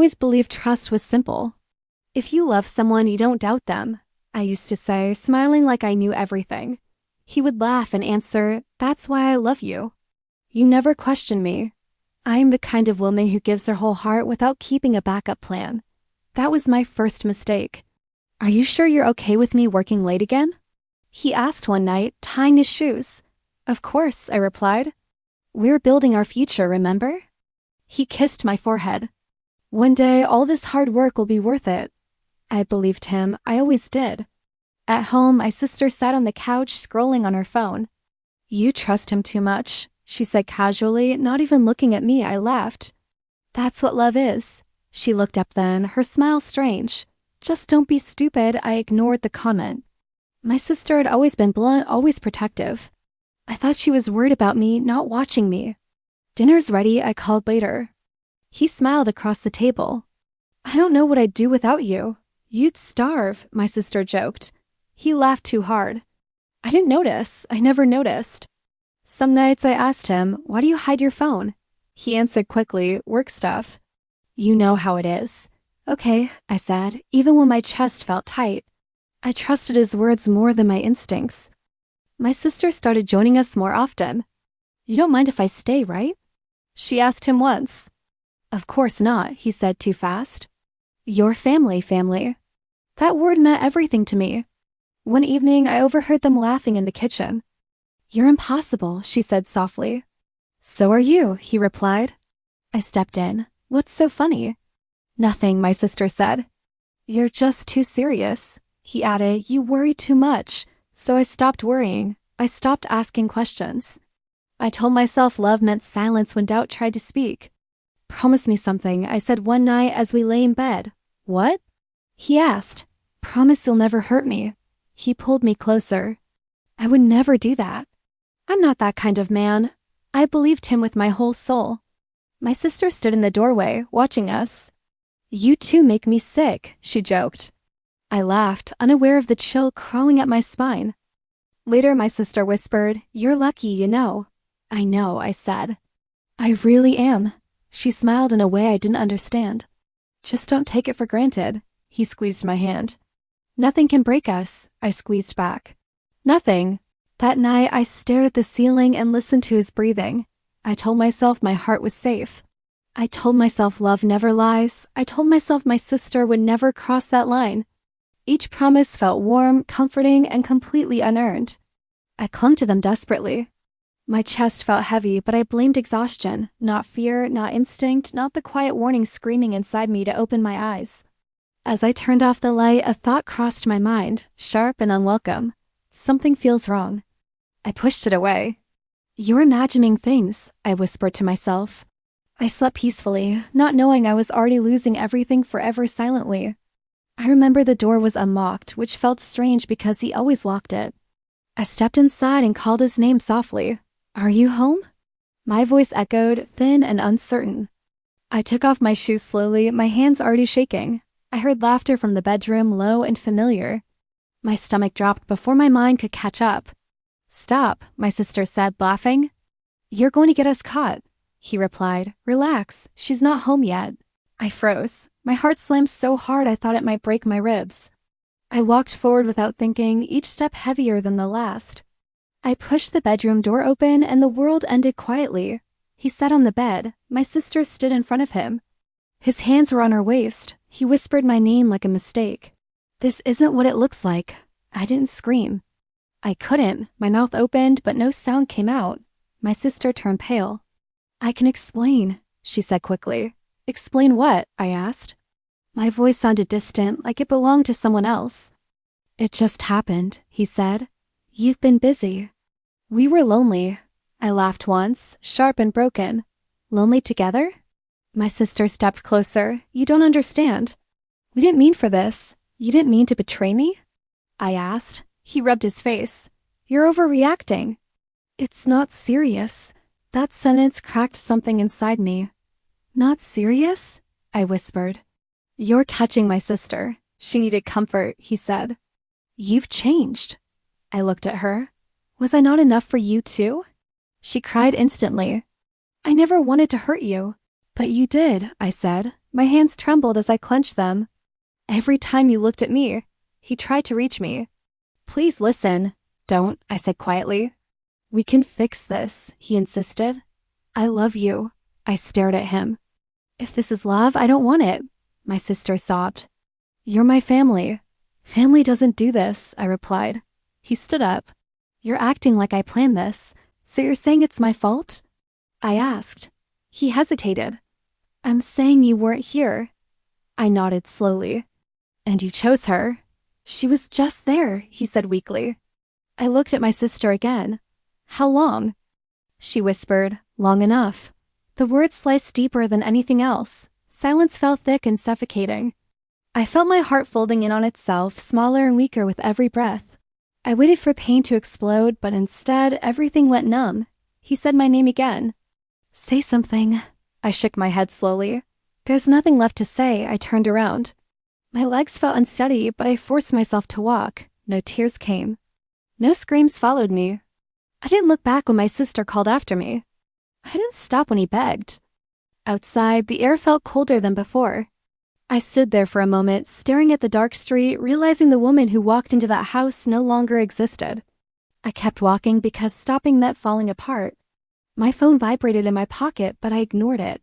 always believed trust was simple. If you love someone, you don't doubt them, I used to say, smiling like I knew everything. He would laugh and answer, "That's why I love you. You never question me." I am the kind of woman who gives her whole heart without keeping a backup plan. That was my first mistake. "Are you sure you're okay with me working late again?" he asked one night, tying his shoes. "Of course," I replied. "We're building our future, remember?" He kissed my forehead. "One day, all this hard work will be worth it." I believed him. I always did. At home, my sister sat on the couch scrolling on her phone. "You trust him too much," she said casually, not even looking at me. I laughed. "That's what love is." She looked up then, her smile strange. "Just don't be stupid." I ignored the comment. My sister had always been blunt, always protective. I thought she was worried about me, not watching me. "Dinner's ready," I called later. He smiled across the table. "I don't know what I'd do without you." "You'd starve," my sister joked. He laughed too hard. I didn't notice. I never noticed. Some nights I asked him, "Why do you hide your phone?" He answered quickly, "Work stuff." "You know how it is." "Okay," I said, even when my chest felt tight. I trusted his words more than my instincts. My sister started joining us more often. "You don't mind if I stay, right?" she asked him once. "Of course not," he said too fast. "Your family." That word meant everything to me. One evening, I overheard them laughing in the kitchen. "You're impossible," she said softly. "So are you," he replied. I stepped in. "What's so funny?" "Nothing," my sister said. "You're just too serious." He added, "You worry too much." So I stopped worrying. I stopped asking questions. I told myself love meant silence when doubt tried to speak. "Promise me something," I said one night as we lay in bed. "What?" he asked. "Promise you'll never hurt me." He pulled me closer. "I would never do that. I'm not that kind of man." I believed him with my whole soul. My sister stood in the doorway, watching us. "You two make me sick," she joked. I laughed, unaware of the chill crawling up my spine. Later, my sister whispered, "You're lucky, you know." "I know," I said. "I really am." She smiled in a way I didn't understand. "Just don't take it for granted." He squeezed my hand. "Nothing can break us," I squeezed back. "Nothing." That night, I stared at the ceiling and listened to his breathing. I told myself my heart was safe. I told myself love never lies. I told myself my sister would never cross that line. Each promise felt warm, comforting, and completely unearned. I clung to them desperately. My chest felt heavy, but I blamed exhaustion, not fear, not instinct, not the quiet warning screaming inside me to open my eyes. As I turned off the light, a thought crossed my mind, sharp and unwelcome. Something feels wrong. I pushed it away. "You're imagining things," I whispered to myself. I slept peacefully, not knowing I was already losing everything forever silently. I remember the door was unlocked, which felt strange because he always locked it. I stepped inside and called his name softly. "Are you home?" My voice echoed, thin and uncertain. I took off my shoes slowly, my hands already shaking. I heard laughter from the bedroom, low and familiar. My stomach dropped before my mind could catch up. "Stop," my sister said, laughing. "You're going to get us caught." He replied, "Relax, she's not home yet." I froze. My heart slammed so hard I thought it might break my ribs. I walked forward without thinking, each step heavier than the last. I pushed the bedroom door open and the world ended quietly. He sat on the bed. My sister stood in front of him. His hands were on her waist. He whispered my name like a mistake. "This isn't what it looks like." I didn't scream. I couldn't. My mouth opened, but no sound came out. My sister turned pale. "I can explain," she said quickly. "Explain what?" I asked. My voice sounded distant, like it belonged to someone else. "It just happened," he said. "You've been busy." "We were lonely." I laughed once, sharp and broken. "Lonely together?" My sister stepped closer. "You don't understand. We didn't mean for this. You didn't mean to betray me?" I asked. He rubbed his face. "You're overreacting." "It's not serious." That sentence cracked something inside me. "Not serious?" I whispered. "You're touching my sister. She needed comfort," he said. "You've changed." I looked at her. "Was I not enough for you too?" She cried instantly. "I never wanted to hurt you." "But you did," I said. My hands trembled as I clenched them. Every time you looked at me, he tried to reach me. Please listen. Don't, I said quietly. We can fix this, he insisted. I love you. I stared at him. If this is love, I don't want it, my sister sobbed. You're my family. Family doesn't do this, I replied. He stood up. You're acting like I planned this, so you're saying it's my fault? I asked. He hesitated. I'm saying you weren't here. I nodded slowly. And you chose her. She was just there, he said weakly. I looked at my sister again. How long? She whispered, long enough. The words sliced deeper than anything else. Silence felt thick and suffocating. I felt my heart folding in on itself, smaller and weaker with every breath. I waited for pain to explode, but instead, everything went numb. He said my name again. Say something. I shook my head slowly. There's nothing left to say. I turned around. My legs felt unsteady, but I forced myself to walk. No tears came. No screams followed me. I didn't look back when my sister called after me. I didn't stop when he begged. Outside, the air felt colder than before. I stood there for a moment, staring at the dark street, realizing the woman who walked into that house no longer existed. I kept walking because stopping meant falling apart. My phone vibrated in my pocket, but I ignored it.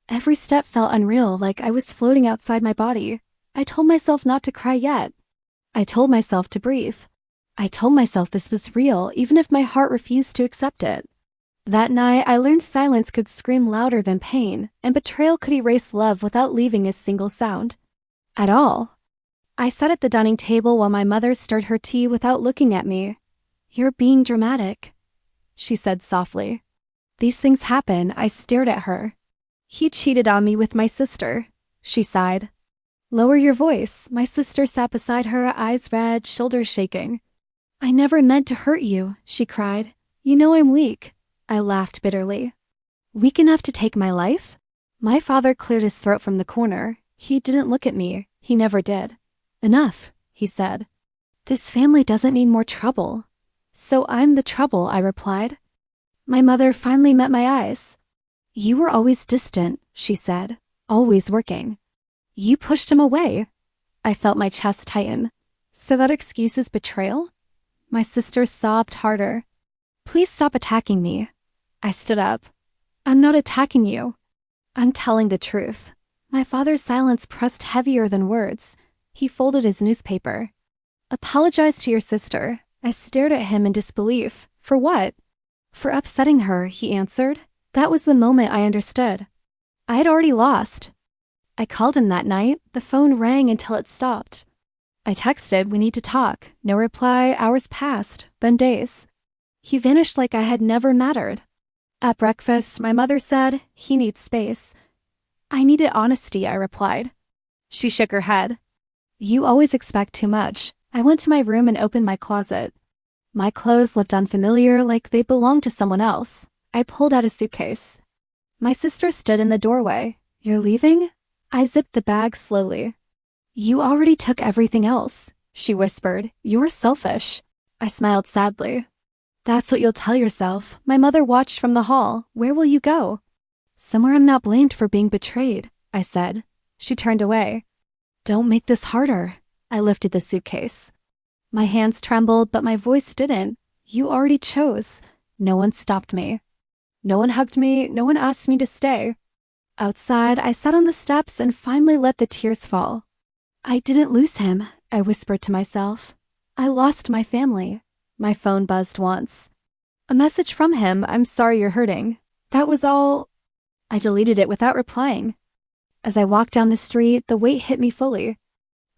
Every step felt unreal, like I was floating outside my body. I told myself not to cry yet. I told myself to breathe. I told myself this was real, even if my heart refused to accept it. That night, I learned silence could scream louder than pain, and betrayal could erase love without leaving a single sound. At all. I sat at the dining table while my mother stirred her tea without looking at me. You're being dramatic, she said softly. These things happen. I stared at her. He cheated on me with my sister, she sighed. Lower your voice. My sister sat beside her, eyes red, shoulders shaking. I never meant to hurt you, she cried. You know I'm weak. I laughed bitterly. Weak enough to take my life? My father cleared his throat from the corner. He didn't look at me. He never did. Enough, he said. This family doesn't need more trouble. So I'm the trouble, I replied. My mother finally met my eyes. You were always distant, she said, always working. You pushed him away. I felt my chest tighten. So that excuse is betrayal? My sister sobbed harder. Please stop attacking me. I stood up. I'm not attacking you. I'm telling the truth. My father's silence pressed heavier than words. He folded his newspaper. Apologize to your sister. I stared at him in disbelief. For what? For upsetting her, he answered. That was the moment I understood. I had already lost. I called him that night. The phone rang until it stopped. I texted, we need to talk. No reply. Hours passed, then days. He vanished like I had never mattered. At breakfast, my mother said, he needs space. I needed honesty, I replied. She shook her head. You always expect too much. I went to my room and opened my closet. My clothes looked unfamiliar, like they belonged to someone else. I pulled out a suitcase. My sister stood in the doorway. You're leaving? I zipped the bag slowly. You already took everything else, she whispered. You're selfish. I smiled sadly. That's what you'll tell yourself. My mother watched from the hall. Where will you go? Somewhere I'm not blamed for being betrayed, I said. She turned away. Don't make this harder. I lifted the suitcase. My hands trembled, but my voice didn't. You already chose. No one stopped me. No one hugged me. No one asked me to stay. Outside, I sat on the steps and finally let the tears fall. I didn't lose him, I whispered to myself. I lost my family. My phone buzzed once. A message from him, I'm sorry you're hurting. That was all. I deleted it without replying. As I walked down the street, the weight hit me fully.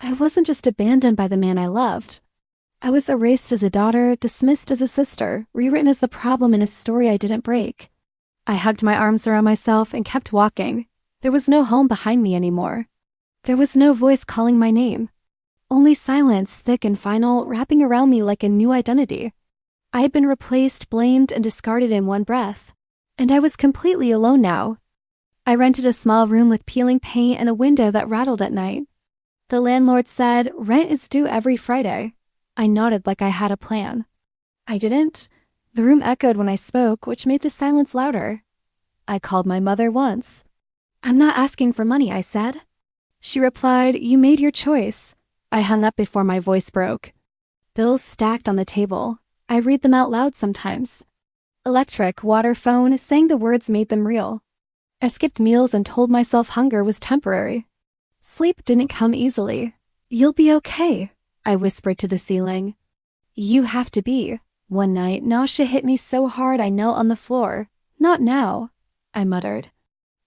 I wasn't just abandoned by the man I loved. I was erased as a daughter, dismissed as a sister, rewritten as the problem in a story I didn't break. I hugged my arms around myself and kept walking. There was no home behind me anymore. There was no voice calling my name. Only silence, thick and final, wrapping around me like a new identity. I had been replaced, blamed, and discarded in one breath. And I was completely alone now. I rented a small room with peeling paint and a window that rattled at night. The landlord said, rent is due every Friday. I nodded like I had a plan. I didn't. The room echoed when I spoke, which made the silence louder. I called my mother once. I'm not asking for money, I said. She replied, you made your choice. I hung up before my voice broke. Bills stacked on the table. I read them out loud sometimes. Electric, water, phone, saying the words made them real. I skipped meals and told myself hunger was temporary. Sleep didn't come easily. You'll be okay, I whispered to the ceiling. You have to be. One night, nausea hit me so hard I knelt on the floor. Not now, I muttered.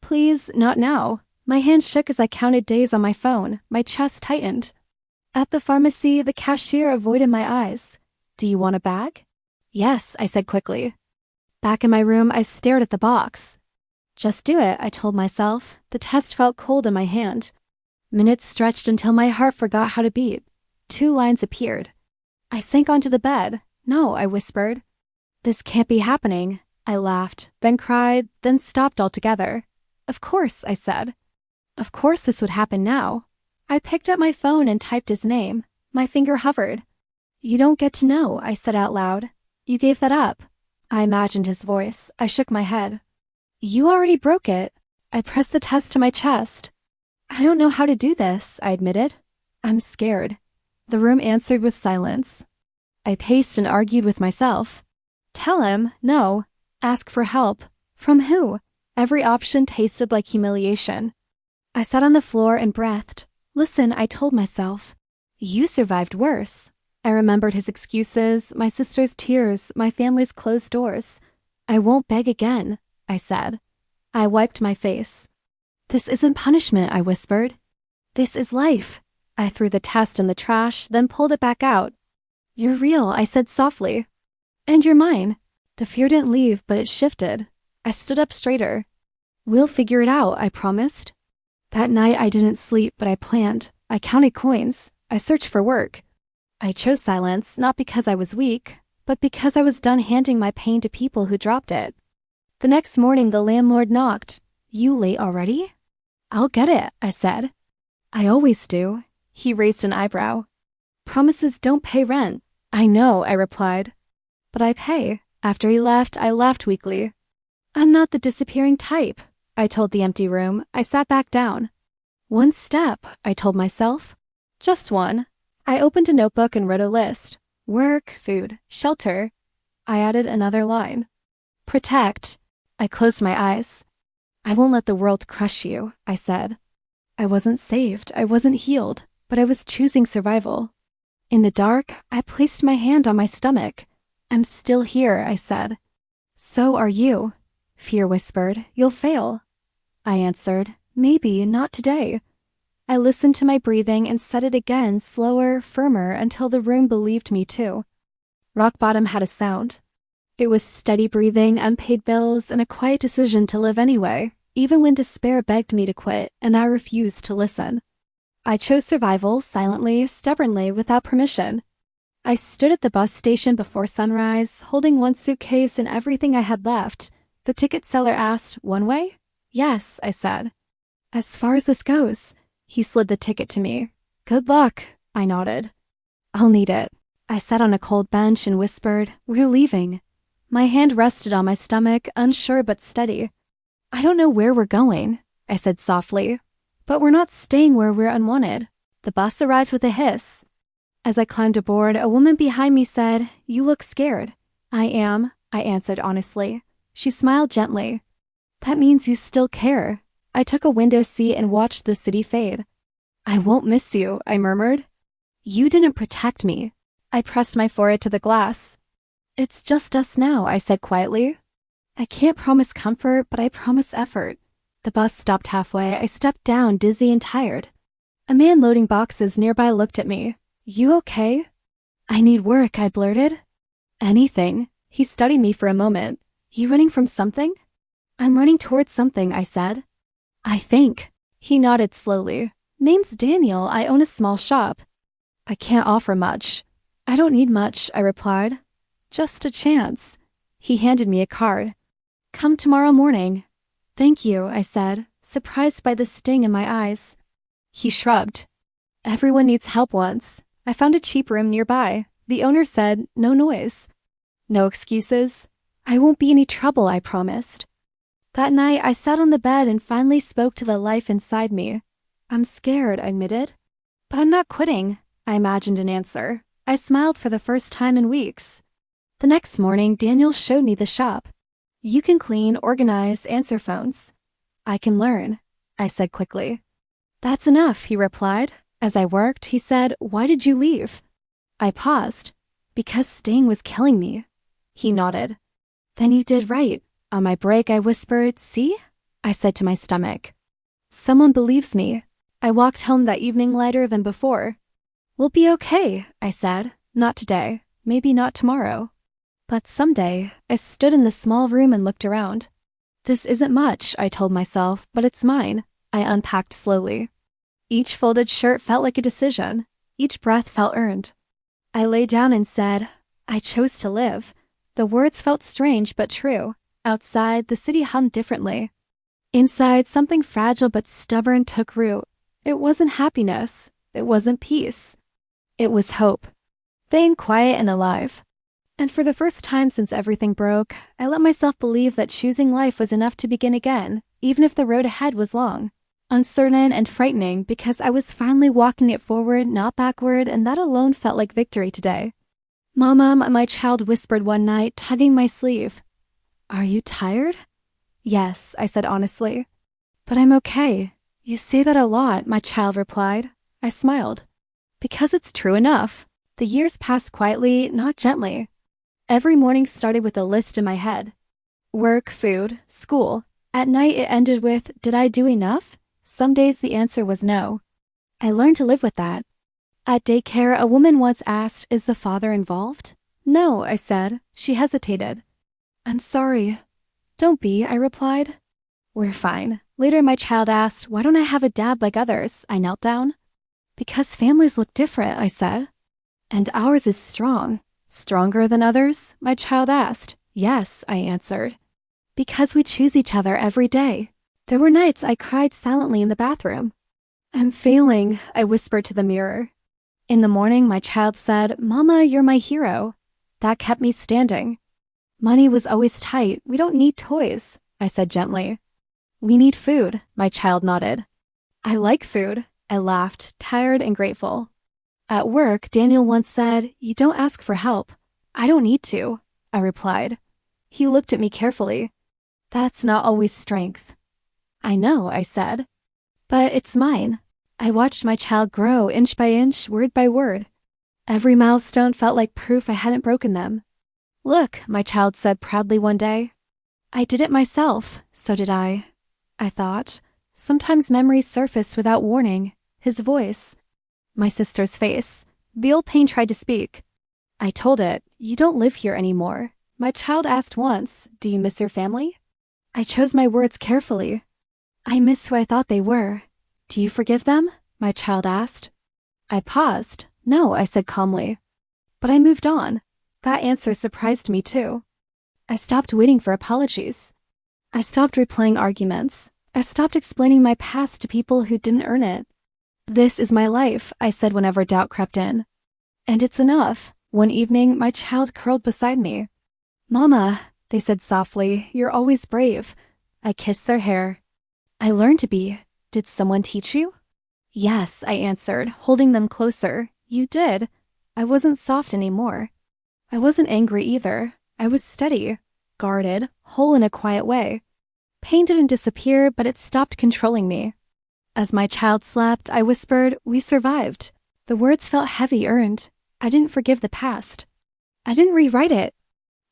Please, not now. My hand shook as I counted days on my phone. My chest tightened. At the pharmacy, the cashier avoided my eyes. Do you want a bag? Yes, I said quickly. Back in my room, I stared at the box. Just do it, I told myself. The test felt cold in my hand. Minutes stretched until my heart forgot how to beat. 2 lines appeared. I sank onto the bed. No, I whispered. This can't be happening. I laughed, then cried, then stopped altogether. Of course, I said. Of course this would happen now. I picked up my phone and typed his name. My finger hovered. You don't get to know, I said out loud. You gave that up. I imagined his voice. I shook my head. You already broke it. I pressed the test to my chest. I don't know how to do this, I admitted. I'm scared. The room answered with silence. I paced and argued with myself. Tell him, no. Ask for help. From who? Every option tasted like humiliation. I sat on the floor and breathed. Listen, I told myself. You survived worse. I remembered his excuses, my sister's tears, my family's closed doors. I won't beg again, I said. I wiped my face. This isn't punishment, I whispered. This is life. I threw the test in the trash, then pulled it back out. You're real, I said softly. And you're mine. The fear didn't leave, but it shifted. I stood up straighter. We'll figure it out, I promised. That night I didn't sleep, but I planned. I counted coins. I searched for work. I chose silence, not because I was weak, but because I was done handing my pain to people who dropped it. The next morning the landlord knocked. You late already? I'll get it, I said. I always do. He raised an eyebrow. Promises don't pay rent. I know, I replied. But I pay. After he left, I laughed weakly. I'm not the disappearing type, I told the empty room. I sat back down. One step, I told myself. Just one. I opened a notebook and wrote a list. Work, food, shelter. I added another line. Protect. I closed my eyes. I won't let the world crush you, I said. I wasn't saved, I wasn't healed, but I was choosing survival. In the dark, I placed my hand on my stomach. I'm still here, I said. So are you. Fear whispered, you'll fail. I answered, maybe, not today. I listened to my breathing and said it again, slower, firmer, until the room believed me too. Rock bottom had a sound. It was steady breathing, unpaid bills, and a quiet decision to live anyway, even when despair begged me to quit, and I refused to listen. I chose survival, silently, stubbornly, without permission. I stood at the bus station before sunrise, holding one suitcase and everything I had left. The ticket seller asked, one way? Yes, I said. As far as this goes. He slid the ticket to me. Good luck, I nodded. I'll need it. I sat on a cold bench and whispered, we're leaving. My hand rested on my stomach, unsure but steady. I don't know where we're going, I said softly. But we're not staying where we're unwanted. The bus arrived with a hiss. As I climbed aboard, a woman behind me said, you look scared. I am, I answered honestly. She smiled gently. That means you still care. I took a window seat and watched the city fade. I won't miss you, I murmured. You didn't protect me. I pressed my forehead to the glass. It's just us now, I said quietly. I can't promise comfort, but I promise effort. The bus stopped halfway. I stepped down, dizzy and tired. A man loading boxes nearby looked at me. You okay? I need work, I blurted. Anything. He studied me for a moment. You running from something? I'm running towards something, I said. I think. He nodded slowly. Name's Daniel. I own a small shop. I can't offer much. I don't need much, I replied. Just a chance. He handed me a card. Come tomorrow morning. Thank you, I said, surprised by the sting in my eyes. He shrugged. Everyone needs help once. I found a cheap room nearby. The owner said, no noise. No excuses. I won't be any trouble, I promised. That night, I sat on the bed and finally spoke to the life inside me. I'm scared, I admitted. But I'm not quitting, I imagined an answer. I smiled for the first time in weeks. The next morning, Daniel showed me the shop. You can clean, organize, answer phones. I can learn, I said quickly. That's enough, he replied. As I worked, he said, why did you leave? I paused. Because staying was killing me. He nodded. Then you did right. On my break, I whispered, see? I said to my stomach. Someone believes me. I walked home that evening lighter than before. We'll be okay, I said. Not today. Maybe not tomorrow. But someday, I stood in the small room and looked around. This isn't much, I told myself, but it's mine. I unpacked slowly. Each folded shirt felt like a decision. Each breath felt earned. I lay down and said, I chose to live. The words felt strange but true. Outside, the city hummed differently. Inside, something fragile but stubborn took root. It wasn't happiness. It wasn't peace. It was hope. Vain, quiet, and alive. And for the first time since everything broke, I let myself believe that choosing life was enough to begin again, even if the road ahead was long, uncertain, and frightening, because I was finally walking it forward, not backward, and that alone felt like victory today. Mama, my child whispered one night, tugging my sleeve. Are you tired? Yes, I said honestly. But I'm okay. You say that a lot, my child replied. I smiled. Because it's true enough. The years passed quietly, not gently. Every morning started with a list in my head. Work, food, school. At night it ended with, did I do enough? Some days the answer was no. I learned to live with that. At daycare, a woman once asked, is the father involved? No, I said. She hesitated. I'm sorry. Don't be, I replied. We're fine. Later my child asked, why don't I have a dad like others? I knelt down. Because families look different, I said. And ours is strong. Stronger than others? My child asked. Yes, I answered. Because we choose each other every day. There were nights I cried silently in the bathroom. I'm failing, I whispered to the mirror. In the morning, my child said, Mama, you're my hero. That kept me standing. Money was always tight. We don't need toys, I said gently. We need food, my child nodded. I like food, I laughed, tired and grateful. At work, Daniel once said, you don't ask for help. I don't need to, I replied. He looked at me carefully. That's not always strength. I know, I said. But it's mine. I watched my child grow inch by inch, word by word. Every milestone felt like proof I hadn't broken them. Look, my child said proudly one day. I did it myself, so did I thought. Sometimes memories surfaced without warning. His voice. My sister's face. Veal Pain tried to speak. I told it, you don't live here anymore. My child asked once, do you miss your family? I chose my words carefully. I miss who I thought they were. Do you forgive them? My child asked. I paused. No, I said calmly. But I moved on. That answer surprised me too. I stopped waiting for apologies. I stopped replaying arguments. I stopped explaining my past to people who didn't earn it. This is my life, I said whenever doubt crept in. And it's enough. One evening, my child curled beside me. Mama, they said softly, you're always brave. I kissed their hair. I learned to be. Did someone teach you? Yes, I answered, holding them closer. You did. I wasn't soft anymore. I wasn't angry either. I was steady, guarded, whole in a quiet way. Pain didn't disappear, but it stopped controlling me. As my child slept, I whispered, we survived. The words felt heavy earned. I didn't forgive the past. I didn't rewrite it.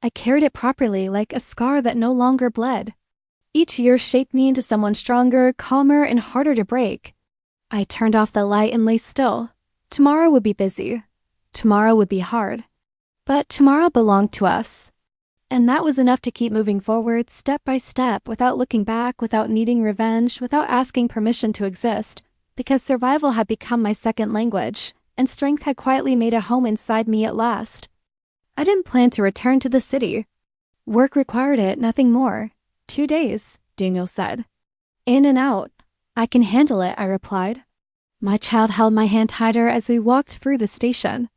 I carried it properly, like a scar that no longer bled. Each year shaped me into someone stronger, calmer, and harder to break. I turned off the light and lay still. Tomorrow would be busy. Tomorrow would be hard. But tomorrow belonged to us. And that was enough to keep moving forward, step by step, without looking back, without needing revenge, without asking permission to exist, because survival had become my second language, and strength had quietly made a home inside me at last. I didn't plan to return to the city. Work required it, nothing more. 2 days, Daniel said. In and out. I can handle it, I replied. My child held my hand tighter as we walked through the station.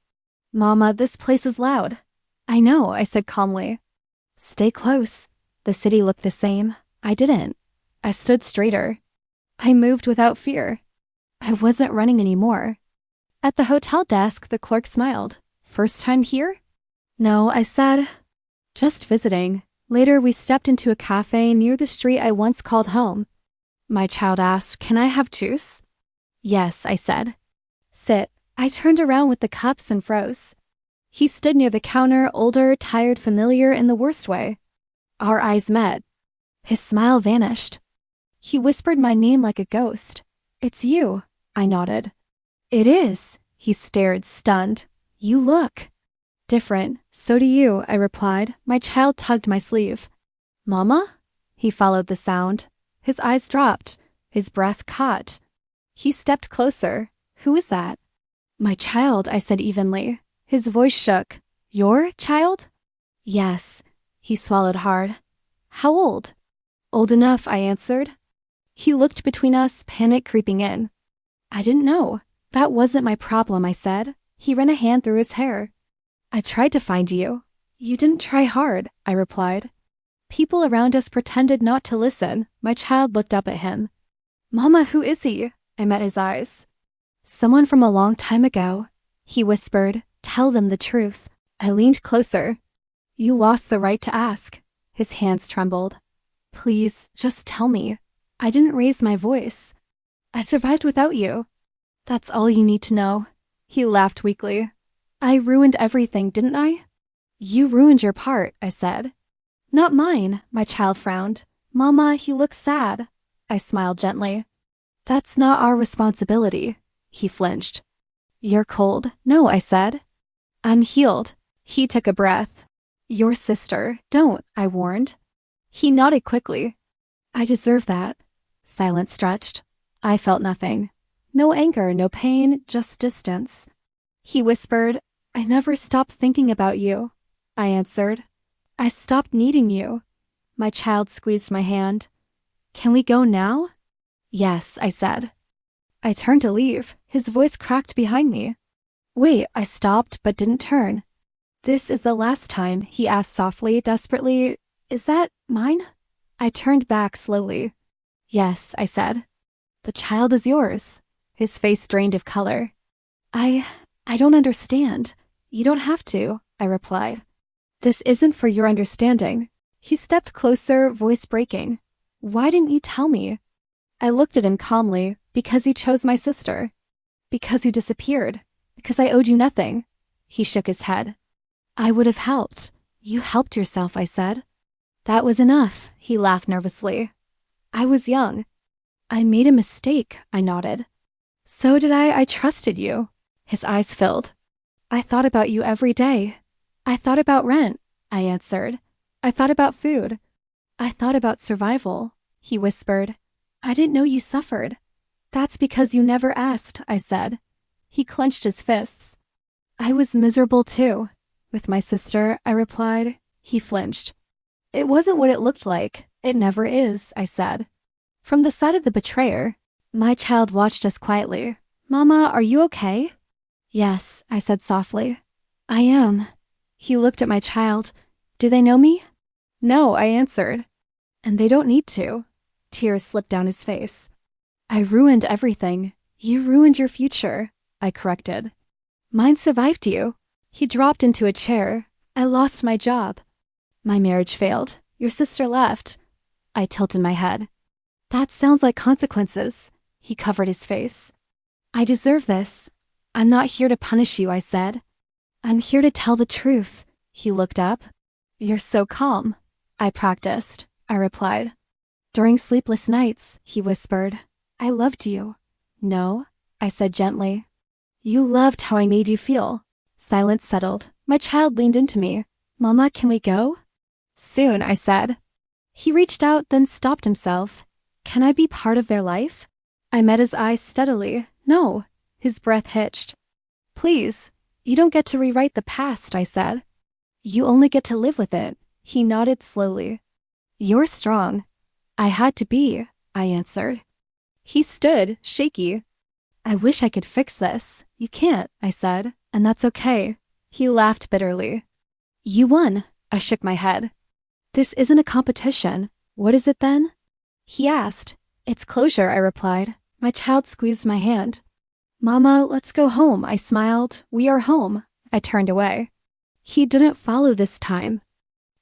Mama, this place is loud. I know, I said calmly. Stay close. The city looked the same. I didn't. I stood straighter. I moved without fear. I wasn't running anymore. At the hotel desk, the clerk smiled. First time here? No, I said. Just visiting. Later, we stepped into a cafe near the street I once called home. My child asked, "Can I have juice?" Yes, I said. Sit. I turned around with the cups and froze. He stood near the counter, older, tired, familiar in the worst way. Our eyes met. His smile vanished. He whispered my name like a ghost. It's you, I nodded. It is. He stared, stunned. You look different. So do you, I replied. My child tugged my sleeve. Mama? He followed the sound. His eyes dropped. His breath caught. He stepped closer. Who is that? My child, I said evenly. His voice shook. Your child? Yes. He swallowed hard. How old? Old enough, I answered. He looked between us, panic creeping in. I didn't know. That wasn't my problem, I said. He ran a hand through his hair. I tried to find you. You didn't try hard, I replied. People around us pretended not to listen. My child looked up at him. Mama, who is he? I met his eyes. Someone from a long time ago. He whispered, tell them the truth. I leaned closer. You lost the right to ask. His hands trembled. Please, just tell me. I didn't raise my voice. I survived without you. That's all you need to know. He laughed weakly. I ruined everything, didn't I? You ruined your part, I said. Not mine, my child frowned. Mama, he looks sad. I smiled gently. That's not our responsibility. He flinched. You're cold. No, I said. I'm healed. He took a breath. Your sister. Don't, I warned. He nodded quickly. I deserve that. Silence stretched. I felt nothing. No anger, no pain, just distance. He whispered, I never stopped thinking about you. I answered. I stopped needing you. My child squeezed my hand. Can we go now? Yes, I said. I turned to leave. His voice cracked behind me. Wait, I stopped but didn't turn. This is the last time, he asked softly, desperately. Is that mine? I turned back slowly. Yes, I said. The child is yours. His face drained of color. I don't understand. You don't have to, I replied. This isn't for your understanding. He stepped closer, voice breaking. Why didn't you tell me? I looked at him calmly. Because you chose my sister. Because you disappeared. Because I owed you nothing. He shook his head. I would have helped. You helped yourself, I said. That was enough, he laughed nervously. I was young. I made a mistake, I nodded. So did I trusted you. His eyes filled. I thought about you every day. I thought about rent, I answered. I thought about food. I thought about survival, he whispered. I didn't know you suffered. That's because you never asked, I said. He clenched his fists. I was miserable too. With my sister, I replied. He flinched. It wasn't what it looked like. It never is, I said. From the side of the betrayer, my child watched us quietly. Mama, are you okay? Yes, I said softly. I am. He looked at my child. Do they know me? No, I answered. And they don't need to. Tears slipped down his face. I ruined everything. You ruined your future, I corrected. Mine survived you. He dropped into a chair. I lost my job. My marriage failed. Your sister left. I tilted my head. That sounds like consequences. He covered his face. I deserve this. I'm not here to punish you, I said. I'm here to tell the truth. He looked up. You're so calm. I practiced, I replied. During sleepless nights, he whispered. I loved you. No, I said gently. You loved how I made you feel. Silence settled. My child leaned into me. Mama, can we go? Soon, I said. He reached out, then stopped himself. Can I be part of their life? I met his eyes steadily. No. His breath hitched. Please, you don't get to rewrite the past, I said. You only get to live with it. He nodded slowly. You're strong. I had to be, I answered. He stood, shaky. I wish I could fix this. You can't, I said, and that's okay. He laughed bitterly. You won. I shook my head. This isn't a competition. What is it then? He asked. It's closure, I replied. My child squeezed my hand. Mama, let's go home, I smiled. We are home. I turned away. He didn't follow this time.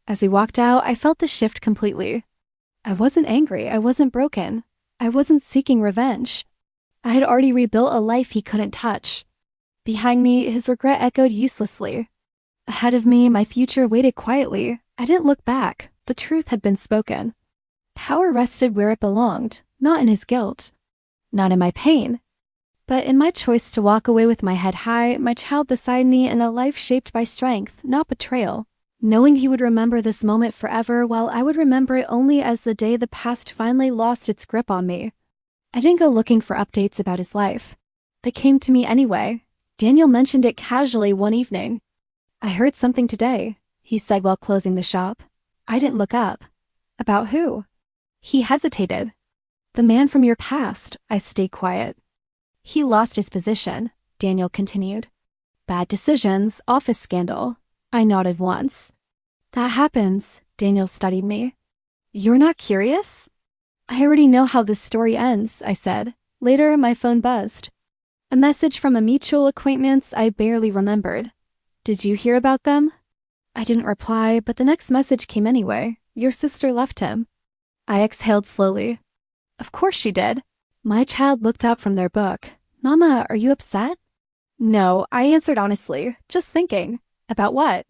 As we walked out, I felt the shift completely. I wasn't angry. I wasn't broken. I wasn't seeking revenge. I had already rebuilt a life he couldn't touch. Behind me, his regret echoed uselessly. Ahead of me, my future waited quietly. I didn't look back. The truth had been spoken. Power rested where it belonged, not in his guilt, not in my pain, but in my choice to walk away with my head high, my child beside me, in a life shaped by strength, not betrayal, knowing he would remember this moment forever while I would remember it only as the day the past finally lost its grip on me. I didn't go looking for updates about his life. They came to me anyway. Daniel mentioned it casually one evening. I heard something today, he said while closing the shop. I didn't look up. About who? He hesitated. The man from your past, I stayed quiet. He lost his position, Daniel continued. Bad decisions, office scandal. I nodded once. That happens, Daniel studied me. You're not curious? I already know how this story ends, I said. Later, my phone buzzed. A message from a mutual acquaintance I barely remembered. Did you hear about them? I didn't reply, but the next message came anyway. Your sister left him. I exhaled slowly. Of course she did. My child looked up from their book. Mama, are you upset? No, I answered honestly, just thinking. About what?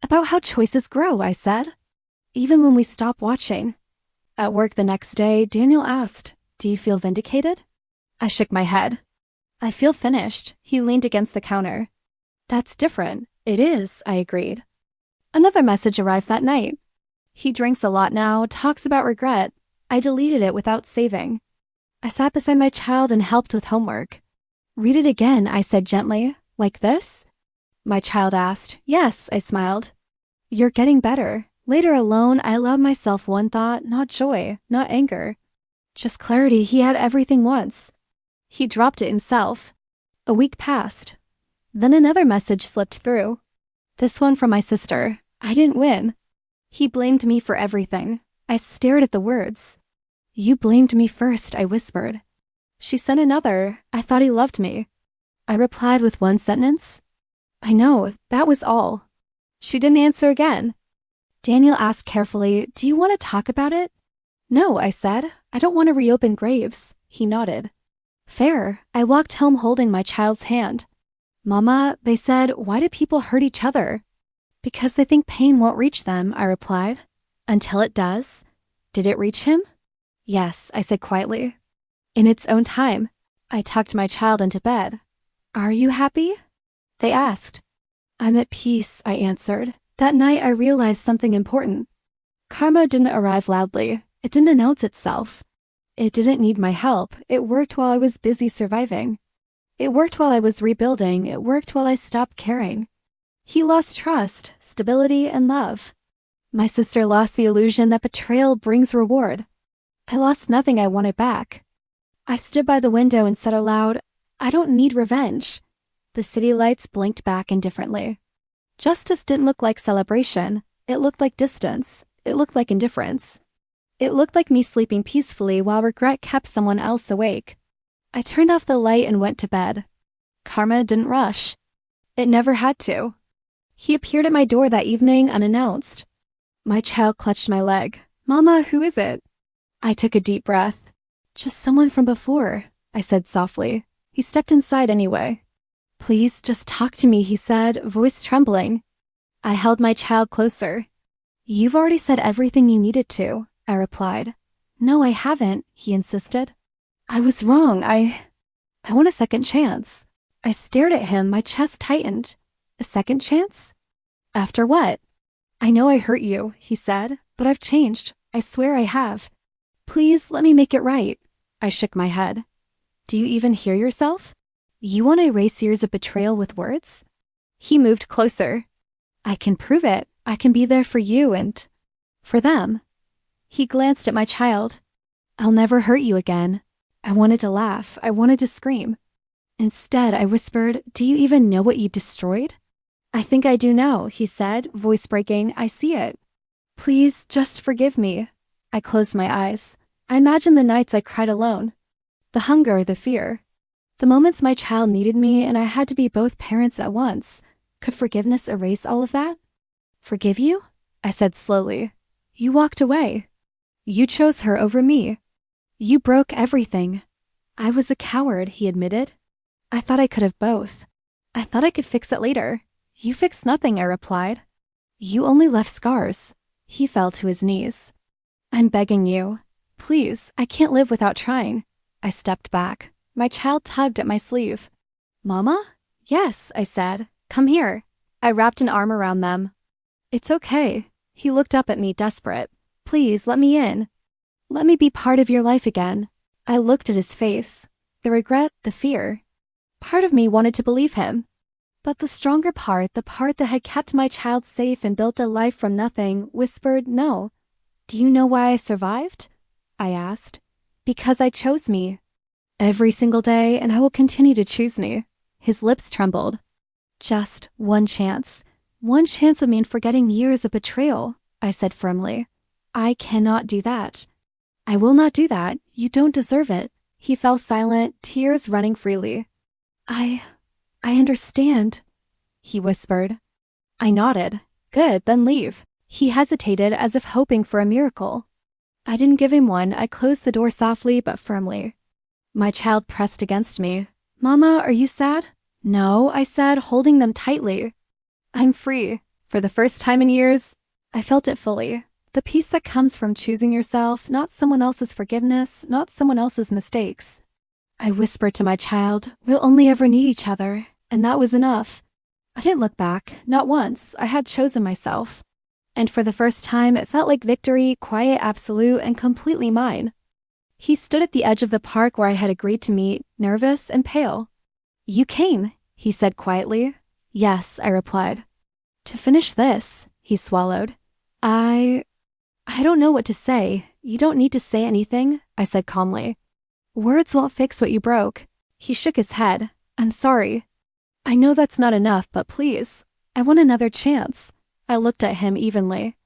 About how choices grow, I said. Even when we stop watching. At work the next day, Daniel asked, do you feel vindicated? I shook my head. I feel finished. He leaned against the counter. That's different. It is, I agreed. Another message arrived that night. He drinks a lot now, talks about regret. I deleted it without saving. I sat beside my child and helped with homework. Read it again, I said gently. Like this? My child asked. Yes, I smiled. You're getting better. Later alone, I allowed myself one thought, not joy, not anger. Just clarity. He had everything once. He dropped it himself. A week passed. Then another message slipped through. This one from my sister. I didn't win. He blamed me for everything. I stared at the words. You blamed me first, I whispered. She sent another. I thought he loved me. I replied with one sentence. I know, that was all. She didn't answer again. Daniel asked carefully, do you want to talk about it? No, I said. I don't want to reopen graves. He nodded. Fair. I walked home holding my child's hand. Mama, they said, why do people hurt each other? Because they think pain won't reach them, I replied. Until it does. Did it reach him? Yes, I said quietly. In its own time. I tucked my child into bed. Are you happy? They asked. I'm at peace, I answered. That night I realized something important. Karma didn't arrive loudly. It didn't announce itself. It didn't need my help. It worked while I was busy surviving. It worked while I was rebuilding. It worked while I stopped caring. He lost trust, stability, and love. My sister lost the illusion that betrayal brings reward. I lost nothing I wanted back. I stood by the window and said aloud, I don't need revenge. The city lights blinked back indifferently. Justice didn't look like celebration. It looked like distance. It looked like indifference. It looked like me sleeping peacefully while regret kept someone else awake. I turned off the light and went to bed. Karma didn't rush. It never had to. He appeared at my door that evening unannounced. My child clutched my leg. Mama, who is it? I took a deep breath. Just someone from before, I said softly. He stepped inside anyway. Please, just talk to me, he said, voice trembling. I held my child closer. You've already said everything you needed to, I replied. No, I haven't, he insisted. I was wrong. I want a second chance. I stared at him, my chest tightened. A second chance? After what? I know I hurt you, he said, but I've changed. I swear I have. Please, let me make it right. I shook my head. Do you even hear yourself? You want to erase years of betrayal with words? He moved closer. I can prove it. I can be there for you and for them. He glanced at my child. I'll never hurt you again. I wanted to laugh. I wanted to scream. Instead, I whispered, do you even know what you destroyed? I think I do now, he said, voice breaking. I see it. Please, just forgive me. I closed my eyes. I imagined the nights I cried alone. The hunger, the fear. The moments my child needed me and I had to be both parents at once. Could forgiveness erase all of that? Forgive you? I said slowly. You walked away. You chose her over me. You broke everything. I was a coward, he admitted. I thought I could have both. I thought I could fix it later. You fixed nothing, I replied. You only left scars. He fell to his knees. I'm begging you. Please, I can't live without trying. I stepped back. My child tugged at my sleeve. Mama? Yes, I said. Come here. I wrapped an arm around them. It's okay. He looked up at me, desperate. Please, let me in. Let me be part of your life again. I looked at his face. The regret, the fear. Part of me wanted to believe him. But the stronger part, the part that had kept my child safe and built a life from nothing, whispered no. Do you know why I survived? I asked. Because I chose me. Every single day, and I will continue to choose me. His lips trembled. Just one chance. One chance would mean forgetting years of betrayal, I said firmly. I cannot do that. I will not do that. You don't deserve it. He fell silent, tears running freely. I understand, he whispered. I nodded. Good, then leave. He hesitated as if hoping for a miracle. I didn't give him one. I closed the door softly but firmly. My child pressed against me. Mama, are you sad? No, I said, holding them tightly. I'm free. For the first time in years, I felt it fully. The peace that comes from choosing yourself, not someone else's forgiveness, not someone else's mistakes. I whispered to my child, we'll only ever need each other, and that was enough. I didn't look back, not once. I had chosen myself. And for the first time, it felt like victory, quiet, absolute, and completely mine. He stood at the edge of the park where I had agreed to meet, nervous and pale. You came, he said quietly. Yes, I replied. To finish this, he swallowed. I don't know what to say. You don't need to say anything, I said calmly. Words won't fix what you broke. He shook his head. I'm sorry. I know that's not enough, but please. I want another chance. I looked at him evenly.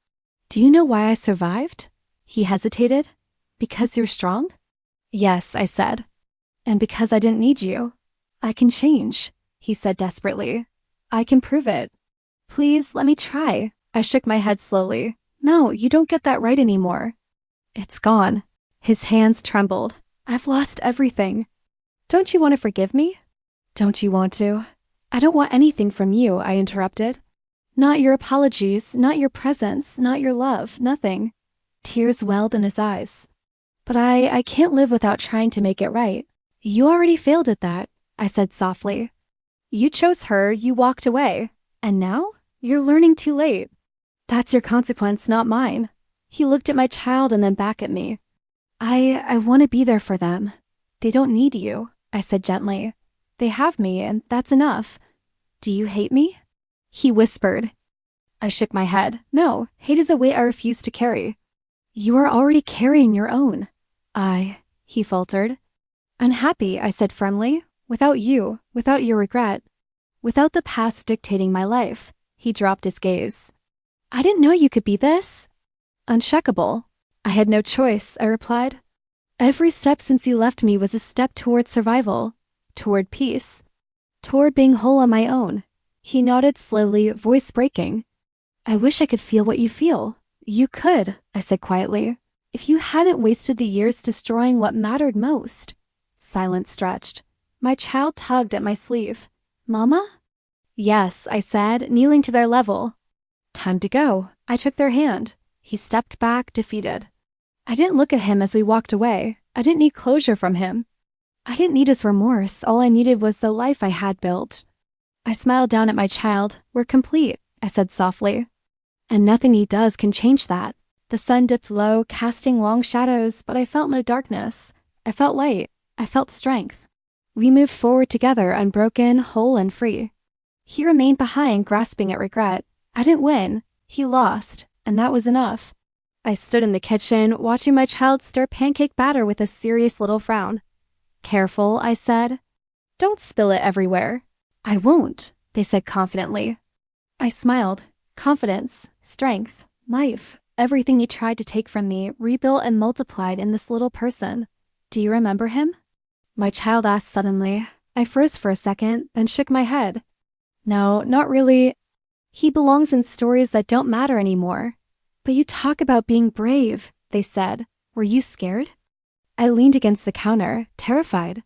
Do you know why I survived? He hesitated. Because you're strong? Yes, I said. And because I didn't need you. I can change, he said desperately. I can prove it. Please, let me try. I shook my head slowly. No, you don't get that right anymore. It's gone. His hands trembled. I've lost everything. Don't you want to forgive me? Don't you want to? I don't want anything from you, I interrupted. Not your apologies, not your presence, not your love, nothing. Tears welled in his eyes. But I can't live without trying to make it right. You already failed at that, I said softly. You chose her, you walked away. And now? You're learning too late. That's your consequence, not mine. He looked at my child and then back at me. I want to be there for them. They don't need you, I said gently. They have me, and that's enough. Do you hate me? He whispered. I shook my head. No, hate is a weight I refuse to carry. You are already carrying your own. He faltered. Unhappy, I said firmly. Without you, without your regret. Without the past dictating my life. He dropped his gaze. I didn't know you could be this. Uncheckable. I had no choice, I replied. Every step since you left me was a step toward survival, toward peace, toward being whole on my own. He nodded slowly, voice breaking. I wish I could feel what you feel. You could, I said quietly, if you hadn't wasted the years destroying what mattered most. Silence stretched. My child tugged at my sleeve. Mama? Yes, I said, kneeling to their level. Time to go. I took their hand. He stepped back, defeated. I didn't look at him as we walked away. I didn't need closure from him. I didn't need his remorse. All I needed was the life I had built. I smiled down at my child. We're complete, I said softly. And nothing he does can change that. The sun dipped low, casting long shadows, but I felt no darkness. I felt light. I felt strength. We moved forward together, unbroken, whole, and free. He remained behind, grasping at regret. I didn't win. He lost, and that was enough. I stood in the kitchen, watching my child stir pancake batter with a serious little frown. Careful, I said. Don't spill it everywhere. I won't, they said confidently. I smiled. Confidence, strength, life. Everything he tried to take from me rebuilt and multiplied in this little person. Do you remember him? My child asked suddenly. I froze for a second, then shook my head. No, not really. He belongs in stories that don't matter anymore. But you talk about being brave, they said. Were you scared? I leaned against the counter, terrified.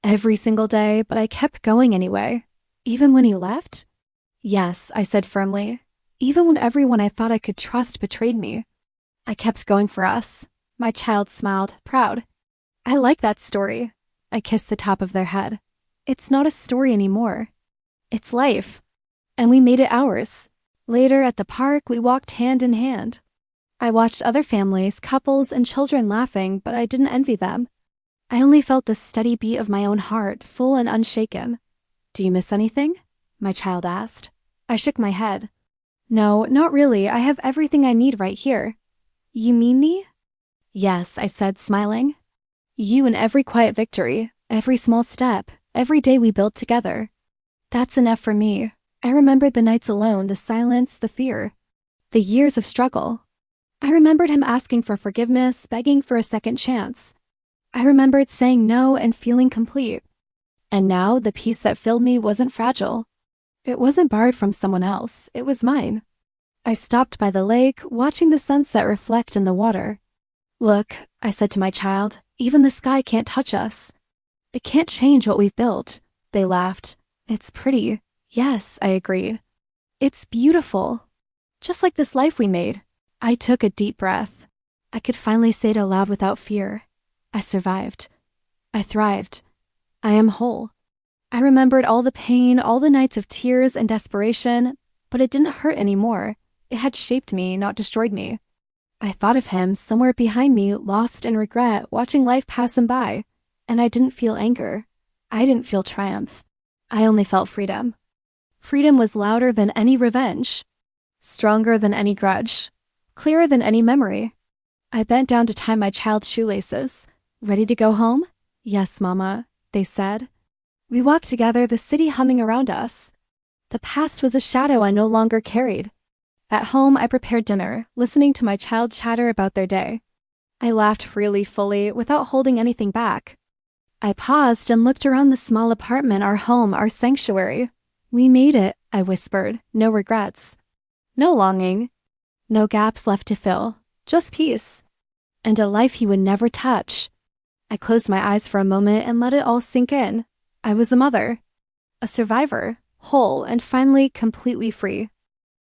Every single day, but I kept going anyway. Even when he left? Yes, I said firmly. Even when everyone I thought I could trust betrayed me. I kept going for us. My child smiled, proud. I like that story. I kissed the top of their head. It's not a story anymore. It's life. And we made it ours. Later at the park, we walked hand in hand. I watched other families, couples, and children laughing, but I didn't envy them. I only felt the steady beat of my own heart, full and unshaken. Do you miss anything? My child asked. I shook my head. No, not really. I have everything I need right here. You mean me? Yes, I said, smiling. You in every quiet victory, every small step, every day we built together. That's enough for me. I remembered the nights alone, the silence, the fear, the years of struggle. I remembered him asking for forgiveness, begging for a second chance. I remembered saying no and feeling complete. And now the peace that filled me wasn't fragile. It wasn't borrowed from someone else. It was mine. I stopped by the lake, watching the sunset reflect in the water. Look, I said to my child, even the sky can't touch us. It can't change what we've built. They laughed. It's pretty. Yes, I agreed. It's beautiful. Just like this life we made. I took a deep breath. I could finally say it aloud without fear. I survived. I thrived. I am whole. I remembered all the pain, all the nights of tears and desperation, but it didn't hurt anymore. It had shaped me, not destroyed me. I thought of him somewhere behind me, lost in regret, watching life pass him by, and I didn't feel anger. I didn't feel triumph. I only felt freedom. Freedom was louder than any revenge, stronger than any grudge, clearer than any memory. I bent down to tie my child's shoelaces. Ready to go home? Yes, Mama, they said. We walked together, the city humming around us. The past was a shadow I no longer carried. At home, I prepared dinner, listening to my child chatter about their day. I laughed freely, fully, without holding anything back. I paused and looked around the small apartment, our home, our sanctuary. We made it, I whispered, no regrets. No longing. No gaps left to fill. Just peace. And a life he would never touch. I closed my eyes for a moment and let it all sink in. I was a mother. A survivor. Whole and finally completely free.